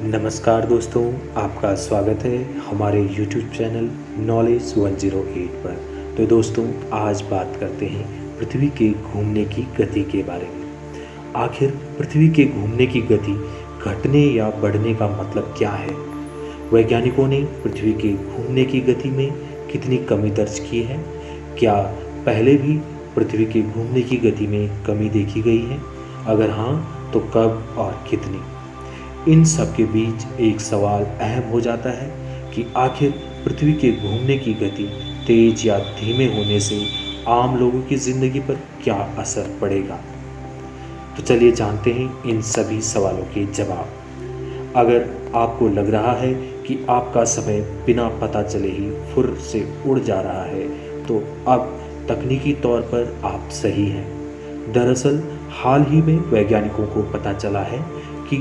नमस्कार दोस्तों, आपका स्वागत है हमारे YouTube चैनल नॉलेज 108 पर। तो दोस्तों, आज बात करते हैं पृथ्वी के घूमने की गति के बारे में। आखिर पृथ्वी के घूमने की गति घटने या बढ़ने का मतलब क्या है? वैज्ञानिकों ने पृथ्वी के घूमने की गति में कितनी कमी दर्ज की है? क्या पहले भी पृथ्वी के घूमने की गति में कमी देखी गई है? अगर हाँ, तो कब और कितनी? इन सब के बीच एक सवाल अहम हो जाता है कि आखिर पृथ्वी के घूमने की गति तेज या धीमे होने से आम लोगों की ज़िंदगी पर क्या असर पड़ेगा। तो चलिए जानते हैं इन सभी सवालों के जवाब। अगर आपको लग रहा है कि आपका समय बिना पता चले ही फुर्र से उड़ जा रहा है, तो अब तकनीकी तौर पर आप सही हैं। दरअसल हाल ही में वैज्ञानिकों को पता चला है कि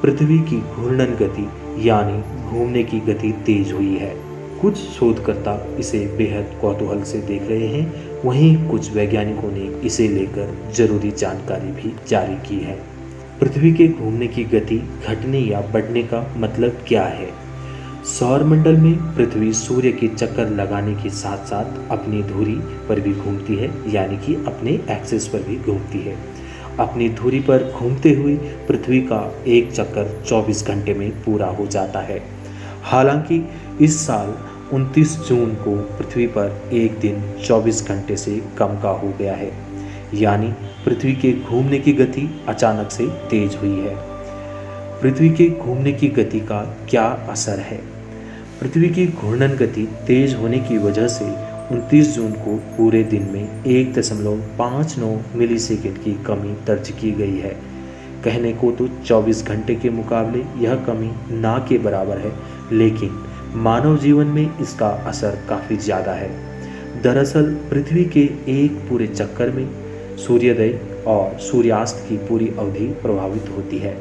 पृथ्वी की घूर्णन गति यानी घूमने की गति तेज हुई है। कुछ शोधकर्ता इसे बेहद कौतूहल से देख रहे हैं, वहीं कुछ वैज्ञानिकों ने इसे लेकर जरूरी जानकारी भी जारी की है। पृथ्वी के घूमने की गति घटने या बढ़ने का मतलब क्या है? सौरमंडल में पृथ्वी सूर्य के चक्कर लगाने के साथ साथ अपनी धुरी पर भी घूमती है, यानी कि अपने एक्सिस पर भी घूमती है। अपनी धुरी पर घूमते हुए पृथ्वी का एक चक्कर 24 घंटे में पूरा हो जाता है। हालांकि इस साल 29 जून को पृथ्वी पर एक दिन 24 घंटे से कम का हो गया है, यानी पृथ्वी के घूमने की गति अचानक से तेज हुई है। पृथ्वी के घूमने की गति का क्या असर है? पृथ्वी की घूर्णन गति तेज होने की वजह से 29 जून को पूरे दिन में 1.59 मिलीसेकंड की कमी दर्ज की गई है। कहने को तो 24 घंटे के मुकाबले यह कमी ना के बराबर है, लेकिन मानव जीवन में इसका असर काफ़ी ज़्यादा है। दरअसल पृथ्वी के एक पूरे चक्कर में सूर्योदय और सूर्यास्त की पूरी अवधि प्रभावित होती है।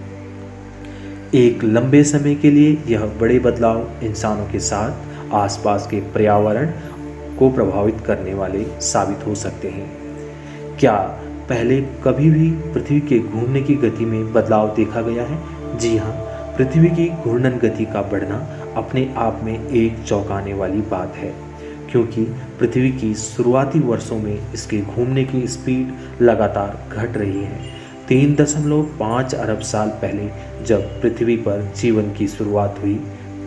एक लंबे समय के लिए यह बड़े बदलाव इंसानों के साथ आसपास के पर्यावरण को प्रभावित करने वाले साबित हो सकते हैं। क्या पहले कभी भी पृथ्वी के घूमने की गति में बदलाव देखा गया है? जी हाँ, पृथ्वी की घूर्णन गति का बढ़ना अपने आप में एक चौंकाने वाली बात है, क्योंकि पृथ्वी की शुरुआती वर्षों में इसके घूमने की स्पीड लगातार घट रही है। 3.5 अरब साल पहले जब पृथ्वी पर जीवन की शुरुआत हुई,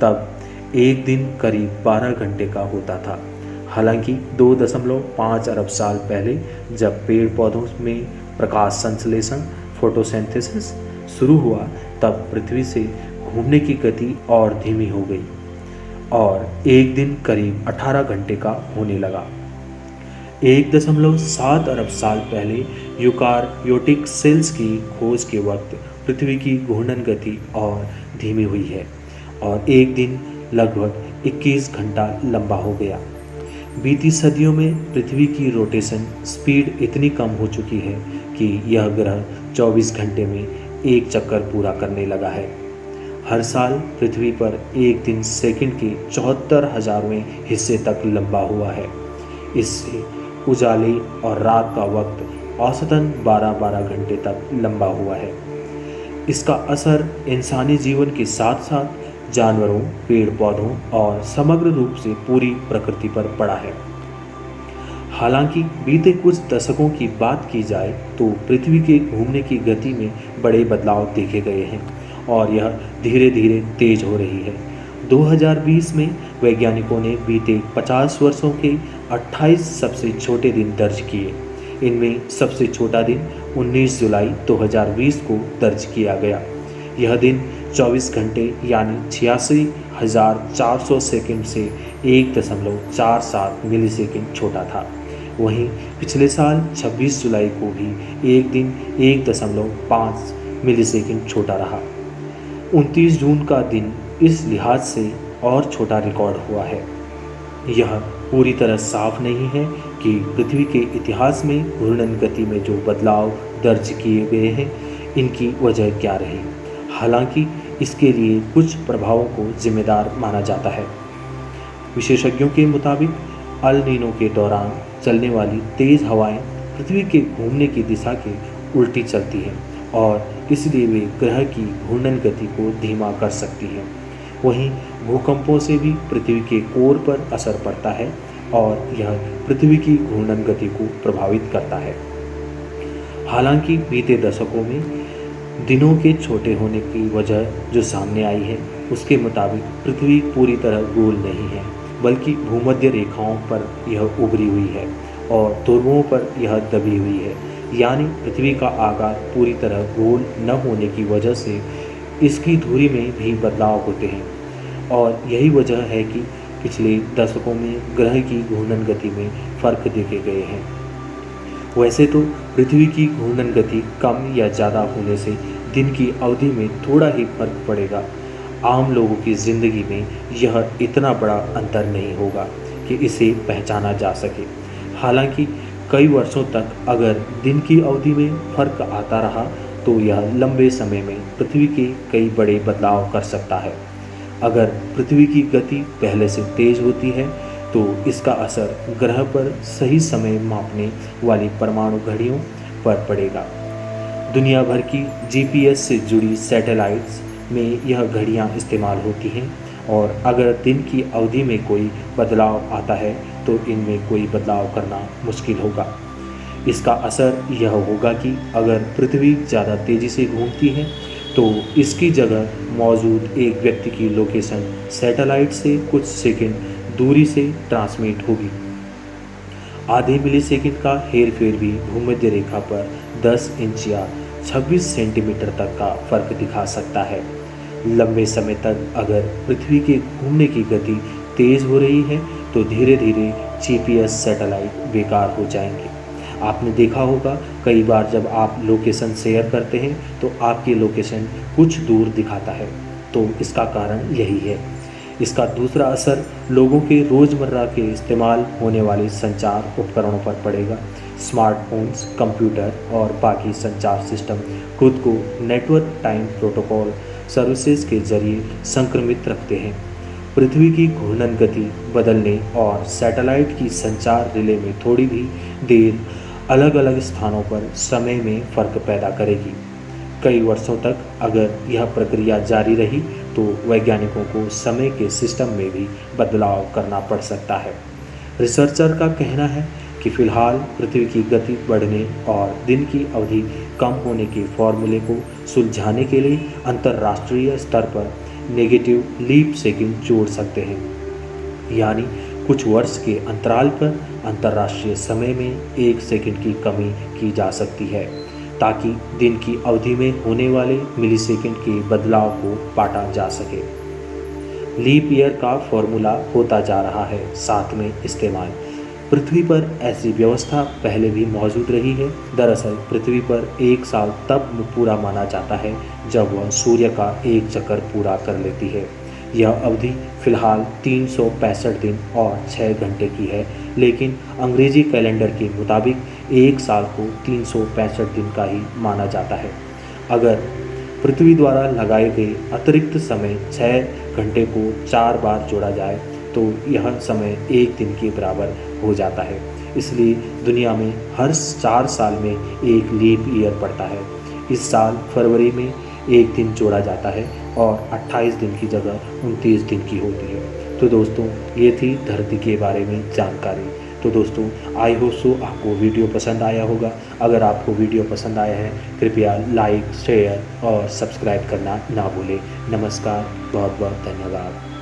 तब एक दिन करीब 12 घंटे का होता था। हालांकि 2.5 अरब साल पहले जब पेड़ पौधों में प्रकाश संश्लेषण फोटोसिंथेसिस शुरू हुआ, तब पृथ्वी से घूमने की गति और धीमी हो गई और एक दिन करीब 18 घंटे का होने लगा। 1.7 अरब साल पहले यूकार्योटिक सेल्स की खोज के वक्त पृथ्वी की घूर्णन गति और धीमी हुई है और एक दिन लगभग 21 घंटा लंबा हो गया। बीती सदियों में पृथ्वी की रोटेशन स्पीड इतनी कम हो चुकी है कि यह ग्रह 24 घंटे में एक चक्कर पूरा करने लगा है। हर साल पृथ्वी पर एक दिन सेकंड के 74,000वें हिस्से तक लंबा हुआ है। इससे उजाले और रात का वक्त औसतन 12-12 घंटे तक लंबा हुआ है। इसका असर इंसानी जीवन के साथ साथ जानवरों, पेड़ पौधों और समग्र रूप से पूरी प्रकृति पर पड़ा है। हालांकि बीते कुछ दशकों की बात की जाए तो पृथ्वी के घूमने की गति में बड़े बदलाव देखे गए हैं और यह धीरे धीरे तेज हो रही है। 2020 में वैज्ञानिकों ने बीते 50 वर्षों के 28 सबसे छोटे दिन दर्ज किए। इनमें सबसे छोटा दिन 19 जुलाई 2020 को दर्ज किया गया। यह दिन 24 घंटे यानी 86,400 सेकंड से 1.47 मिलीसेकंड छोटा था। वहीं पिछले साल 26 जुलाई को भी एक दिन 1.5 मिलीसेकंड छोटा रहा। 29 जून का दिन इस लिहाज से और छोटा रिकॉर्ड हुआ है। यह पूरी तरह साफ नहीं है कि पृथ्वी के इतिहास में घूर्णन गति में जो बदलाव दर्ज किए गए हैं, इनकी वजह क्या रही। हालांकि इसके लिए कुछ प्रभावों को जिम्मेदार माना जाता है। विशेषज्ञों के मुताबिक अल नीनो के दौरान चलने वाली तेज़ हवाएं पृथ्वी के घूमने की दिशा के उल्टी चलती हैं और इसलिए वे ग्रह की घूर्णन गति को धीमा कर सकती हैं। वहीं भूकंपों से भी पृथ्वी के कोर पर असर पड़ता है और यह पृथ्वी की घूर्णन गति को प्रभावित करता है। हालांकि बीते दशकों में दिनों के छोटे होने की वजह जो सामने आई है, उसके मुताबिक पृथ्वी पूरी तरह गोल नहीं है, बल्कि भूमध्य रेखाओं पर यह उभरी हुई है और ध्रुवों पर यह दबी हुई है। यानी पृथ्वी का आकार पूरी तरह गोल न होने की वजह से इसकी धुरी में भी बदलाव होते हैं और यही वजह है कि पिछले दशकों में ग्रह की घूर्णन गति में फर्क देखे गए हैं। वैसे तो पृथ्वी की घूर्णन गति कम या ज़्यादा होने से दिन की अवधि में थोड़ा ही फर्क पड़ेगा। आम लोगों की ज़िंदगी में यह इतना बड़ा अंतर नहीं होगा कि इसे पहचाना जा सके। हालांकि कई वर्षों तक अगर दिन की अवधि में फर्क आता रहा तो यह लंबे समय में पृथ्वी के कई बड़े बदलाव कर सकता है। अगर पृथ्वी की गति पहले से तेज होती है तो इसका असर ग्रह पर सही समय मापने वाली परमाणु घड़ियों पर पड़ेगा। दुनिया भर की जीपीएस से जुड़ी सैटेलाइट्स में यह घड़ियां इस्तेमाल होती हैं और अगर दिन की अवधि में कोई बदलाव आता है तो इनमें कोई बदलाव करना मुश्किल होगा। इसका असर यह होगा कि अगर पृथ्वी ज़्यादा तेज़ी से घूमती है तो इसकी जगह मौजूद एक व्यक्ति की लोकेशन सैटेलाइट से कुछ सेकंड दूरी से ट्रांसमिट होगी। आधे मिलीसेकंड का हेरफेर भी भूमध्य रेखा पर 10 इंच या 26 सेंटीमीटर तक का फर्क दिखा सकता है। लंबे समय तक अगर पृथ्वी के घूमने की गति तेज़ हो रही है तो धीरे धीरे जीपीएस सैटेलाइट बेकार हो जाएंगे। आपने देखा होगा कई बार जब आप लोकेशन शेयर करते हैं तो आपकी लोकेशन कुछ दूर दिखाता है, तो इसका कारण यही है। इसका दूसरा असर लोगों के रोज़मर्रा के इस्तेमाल होने वाले संचार उपकरणों पर पड़ेगा। स्मार्टफोन्स, कंप्यूटर और बाकी संचार सिस्टम खुद को नेटवर्क टाइम प्रोटोकॉल सर्विसेज के जरिए संक्रमित रखते हैं। पृथ्वी की घूर्णन गति बदलने और सैटेलाइट की संचार रिले में थोड़ी भी देर अलग अलग स्थानों पर समय में फ़र्क पैदा करेगी। कई वर्षों तक अगर यह प्रक्रिया जारी रही तो वैज्ञानिकों को समय के सिस्टम में भी बदलाव करना पड़ सकता है। रिसर्चर का कहना है कि फ़िलहाल पृथ्वी की गति बढ़ने और दिन की अवधि कम होने के फॉर्मूले को सुलझाने के लिए अंतर्राष्ट्रीय स्तर पर नेगेटिव लीप सेकंड जोड़ सकते हैं। यानी कुछ वर्ष के अंतराल पर अंतर्राष्ट्रीय समय में 1 सेकंड की कमी की जा सकती है ताकि दिन की अवधि में होने वाले मिलीसेकंड के बदलाव को बांटा जा सके। लीप ईयर का फॉर्मूला होता जा रहा है साथ में इस्तेमाल। पृथ्वी पर ऐसी व्यवस्था पहले भी मौजूद रही है। दरअसल पृथ्वी पर एक साल तब पूरा माना जाता है जब वह सूर्य का एक चक्कर पूरा कर लेती है। यह अवधि फ़िलहाल 365 दिन और 6 घंटे की है, लेकिन अंग्रेजी कैलेंडर के मुताबिक एक साल को 365 दिन का ही माना जाता है। अगर पृथ्वी द्वारा लगाए गए अतिरिक्त समय 6 घंटे को 4 बार जोड़ा जाए तो यह समय 1 दिन के बराबर हो जाता है। इसलिए दुनिया में हर 4 साल में एक लीप ईयर पड़ता है। इस साल फरवरी में 1 दिन जोड़ा जाता है और 28 दिन की जगह 29 दिन की होती है। तो दोस्तों, ये थी धरती के बारे में जानकारी। तो दोस्तों, आई होप सो आपको वीडियो पसंद आया होगा। अगर आपको वीडियो पसंद आया है कृपया लाइक, शेयर और सब्सक्राइब करना ना भूलें। नमस्कार, बहुत बहुत धन्यवाद।